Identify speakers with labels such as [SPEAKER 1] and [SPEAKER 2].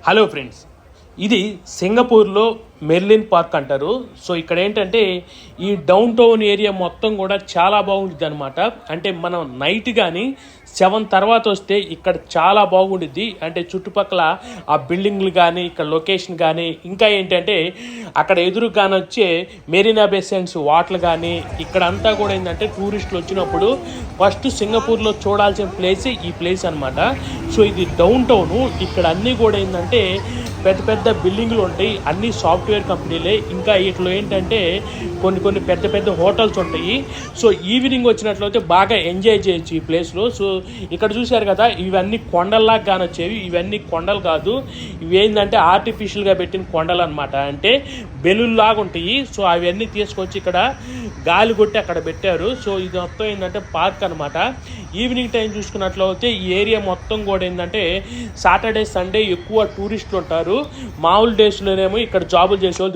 [SPEAKER 1] Hello friends, ఇది సింగపూర్లో Merlin park అంటారు. సో ఇక్కడ ఏంటంటే ఈ డౌన్ టౌన్ ఏరియా మొత్తం కూడా చాలా బాగుంటుంది అనమాట. అంటే మనం నైట్ కానీ 7 తర్వాత వస్తే ఇక్కడ చాలా బాగుంటుంది. అంటే చుట్టుపక్కల ఆ బిల్డింగ్లు కానీ ఇక్కడ లొకేషన్ కానీ ఇంకా ఏంటంటే అక్కడ ఎదురుగానే వచ్చే మెరీనా బే సాండ్స్ వాటర్ కానీ ఇక్కడ అంతా కూడా ఏంటంటే టూరిస్టులు వచ్చినప్పుడు ఫస్ట్ సింగపూర్లో చూడాల్సిన ప్లేస్ ఈ ప్లేస్ అనమాట. సో ఇది డౌన్ టౌన్. ఇక్కడ అన్నీ కూడా ఏంటంటే పెద్ద పెద్ద బిల్డింగ్లు ఉంటాయి, అన్ని సాఫ్ట్వేర్ కంపెనీలే. ఇంకా వీటిలో ఏంటంటే కొన్ని పెద్ద పెద్ద హోటల్స్ ఉంటాయి. సో ఈవినింగ్ వచ్చినట్లయితే బాగా ఎంజాయ్ చేయొచ్చు ఈ ప్లేస్లో. సో ఇక్కడ చూశారు కదా, ఇవన్నీ కొండల్లాగా కానొచ్చేవి. ఇవన్నీ కొండలు కాదు, ఇవి ఏంటంటే ఆర్టిఫిషియల్గా పెట్టిన కొండలు అనమాట. అంటే బెలూన్లాగా ఉంటాయి. సో అవన్నీ తీసుకొచ్చి ఇక్కడ గాలి కొట్టి అక్కడ పెట్టారు. సో ఇది మొత్తం ఏంటంటే పార్క్ అనమాట. ఈవినింగ్ టైం చూసుకున్నట్లయితే ఈ ఏరియా మొత్తం కూడా ఏంటంటే సాటర్డే సండే ఎక్కువ టూరిస్టులు ఉంటారు. మామూలు డేస్లోనేమో ఇక్కడ జాబులు చేసేవాళ్ళు